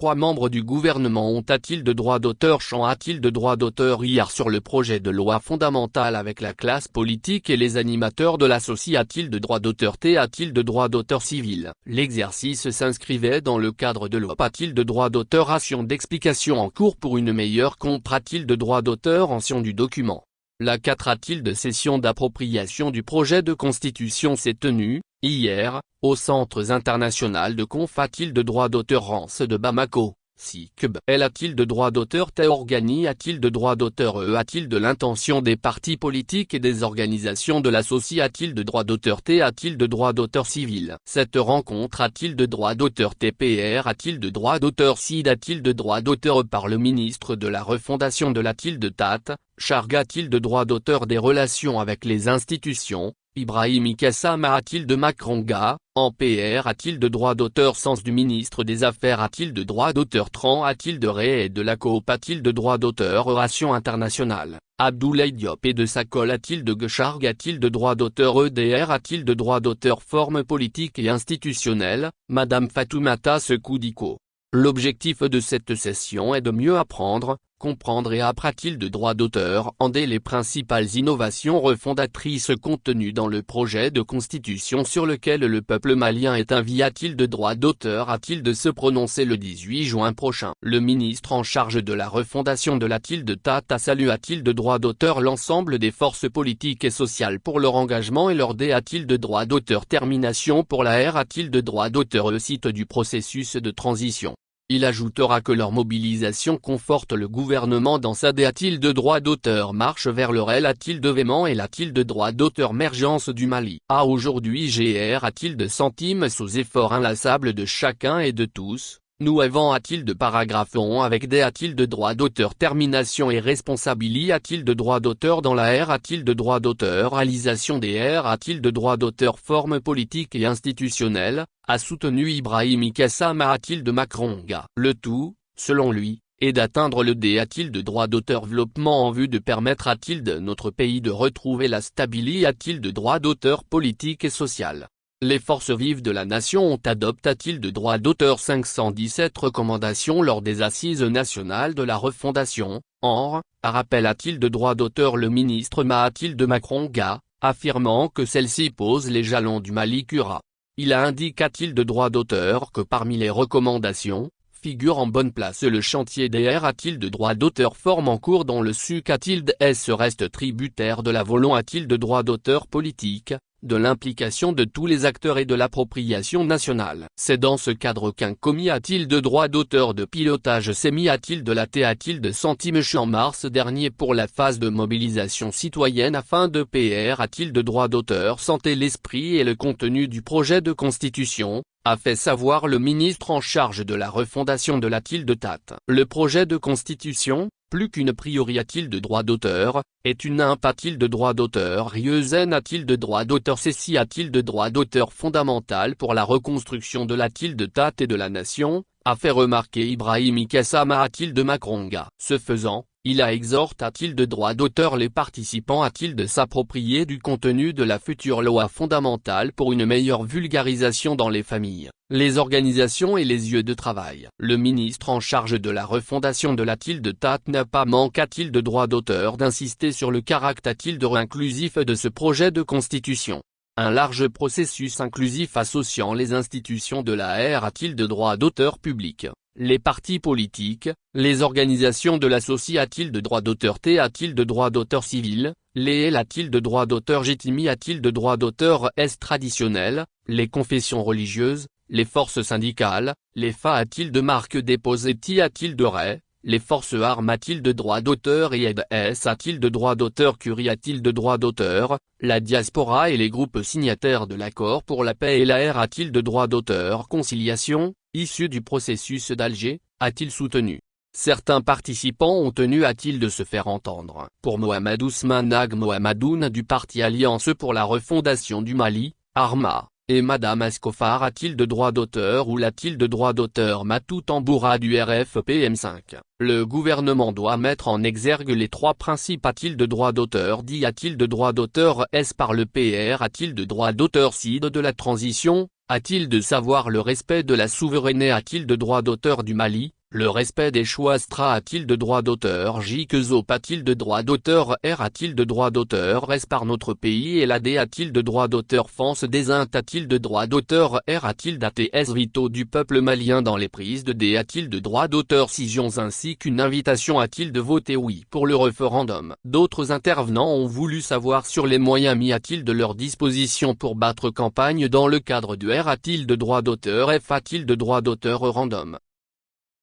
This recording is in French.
3 membres du gouvernement ont-ils de droit d'auteur? Champ a-t-il de droit d'auteur hier sur le projet de loi fondamentale avec la classe politique et les animateurs de l'association? A-t-il de droit d'auteur? A-t-il de droit d'auteur civil? L'exercice s'inscrivait dans le cadre de l'OP. A-t-il de droit d'auteur? Ration d'explication en cours pour une meilleure compréhension. A-t-il de droit d'auteur? Ancien du document. La 4 a-t-il de session d'appropriation du projet de constitution s'est tenue, hier, au Centre international de conf. A-t-il de droit d'auteur? Rance de Bamako, SICB. A-t-il de droit d'auteur? Organi. A-t-il de droit d'auteur? A-t-il de l'intention des partis politiques et des organisations de l'association? A-t-il de droit d'auteur? A-t-il de droit d'auteur civil? Cette rencontre a-t-il de droit d'auteur? TPR. A-t-il de droit d'auteur? CID. A-t-il de droit d'auteur par le ministre de la Refondation de l'A-t-il de TAT? Charg. A-t-il de droit d'auteur des relations avec les institutions? Ibrahim Kassam. A-t-il de Makronga, en PR? A-t-il de droit d'auteur? Sens du ministre des Affaires. A-t-il de droit d'auteur? Tran. A-t-il de Ré et de la coop? A-t-il de droit d'auteur? Relation internationale. Abdoulaye Diop et de Sakol. A-t-il de Gcharg? A-t-il de droit d'auteur? EDR. A-t-il de droit d'auteur? Forme politique et institutionnelle, Madame Fatoumata Sekoudiko. L'objectif de cette session est de mieux apprendre, comprendre et a-t-il de droit d'auteur? Les principales innovations refondatrices contenues dans le projet de constitution sur lequel le peuple malien est invité. A-t-il de droit d'auteur? A-t-il de se prononcer le 18 juin prochain? Le ministre en charge de la refondation de l'A-t-il de Tata Salut. A-t-il de droit d'auteur? L'ensemble des forces politiques et sociales pour leur engagement et leur A-t-il de droit d'auteur? Termination pour la R. A-t-il de droit d'auteur? Le site du processus de transition. Il ajoutera que leur mobilisation conforte le gouvernement dans sa A-t-il de droit d'auteur? Marche vers le REL. A-t-il de véhément et a-t-il de droit d'auteur? Émergence du Mali. Aujourd'hui GR. A-t-il de centimes aux efforts inlassables de chacun et de tous? Nous avons. A-t-il de paragraphe on avec des A-t-il de droit d'auteur? Termination et responsabilité. A-t-il de droit d'auteur dans la R? A-t-il de droit d'auteur? Réalisation des R. A-t-il de droit d'auteur? Forme politique et institutionnelle, a soutenu Ibrahim Kassam. A-t-il de Makronga? Le tout, selon lui, est d'atteindre le A-t-il de droit d'auteur? Développement en vue de permettre a-t-il de notre pays de retrouver la stabilité? A-t-il de droit d'auteur politique et social? Les forces vives de la nation ont adopté. A-t-il de droit d'auteur? 517 recommandations lors des assises nationales de la refondation, rappel. A-t-il de droit d'auteur? Le ministre a-t-il de Makronga, affirmant que celle-ci pose les jalons du Mali Cura. Il a indiqué. A-t-il de droit d'auteur? Que parmi les recommandations, figure en bonne place le chantier DR. A-t-il de droit d'auteur? Forme en cours dans le SUC. A-t-il de reste tributaire de la volonté? A-t-il de droit d'auteur politique, de l'implication de tous les acteurs et de l'appropriation nationale? C'est dans ce cadre qu'un commis a-t-il de droit d'auteur de pilotage s'est mis. A-t-il de la A-t-il de centimes en mars dernier pour la phase de mobilisation citoyenne afin de PR? A-t-il de droit d'auteur? Santé. L'esprit et le contenu du projet de constitution, a fait savoir le ministre en charge de la refondation de l'A-t-il de TAT. Le projet de constitution, plus qu'une priorité a-t-il de droit d'auteur, est une A-t-il de droit d'auteur? Rieuzen. A-t-il de droit d'auteur? Ceci. A-t-il de droit d'auteur fondamental pour la reconstruction de l'A-t-il de TAT et de la nation, a fait remarquer Ibrahim Kassam. A-t-il de Makronga? Ce faisant, il a exhorté. A-t-il de droit d'auteur? Les participants. A-t-il de s'approprier du contenu de la future loi fondamentale pour une meilleure vulgarisation dans les familles, les organisations et les lieux de travail? Le ministre en charge de la refondation de l'A-t-il de TAT n'a pas manqué. A-t-il de droit d'auteur? D'insister sur le caractère a-t-il de inclusif de ce projet de constitution. Un large processus inclusif associant les institutions de la R. A-t-il de droit d'auteur public, les partis politiques, les organisations de l'association? A-t-il de droit d'auteur? A-t-il de droit d'auteur civil, les A-t-il de droit d'auteur légitime? A-t-il de droit d'auteur traditionnel, les confessions religieuses, les forces syndicales, les FA? A-t-il de marque déposée? A-t-il de RAI, les forces armes? A-t-il de droit d'auteur et aides? A-t-il de droit d'auteur curie? A-t-il de droit d'auteur, la diaspora et les groupes signataires de l'accord pour la paix et la R? A-t-il de droit d'auteur conciliation, issu du processus d'Alger, a-t-il soutenu? Certains participants ont tenu. A-t-il de se faire entendre? Pour Mohamed Ousmane Ag Mohamedoun du parti Alliance pour la refondation du Mali, ARMA, et Madame Escofar. A-t-il de droit d'auteur ou l'a-t-il de droit d'auteur? Matou Tamboura du RFPM5. Le gouvernement doit mettre en exergue les 3 principes. A-t-il de droit d'auteur? A-t-il de droit d'auteur par le PR? A-t-il de droit d'auteur CID de la transition, A-t-il de savoir le respect de la souveraineté? A-t-il de droit d'auteur du Mali? Le respect des choix Stra? A-t-il de droit d'auteur? J. Quezop? A-t-il de droit d'auteur? R. A-t-il de droit d'auteur? S. Par notre pays et la D. A-t-il de droit d'auteur? France des Indes? A-t-il de droit d'auteur? R. A-t-il d'ATS vitaux du peuple malien dans les prises de D? A-t-il de droit d'auteur? Cisions ainsi qu'une invitation. A-t-il de voter oui pour le référendum? D'autres intervenants ont voulu savoir sur les moyens mis a-t-il de leur disposition pour battre campagne dans le cadre du R. A-t-il de droit d'auteur? F. A-t-il de droit d'auteur? Random.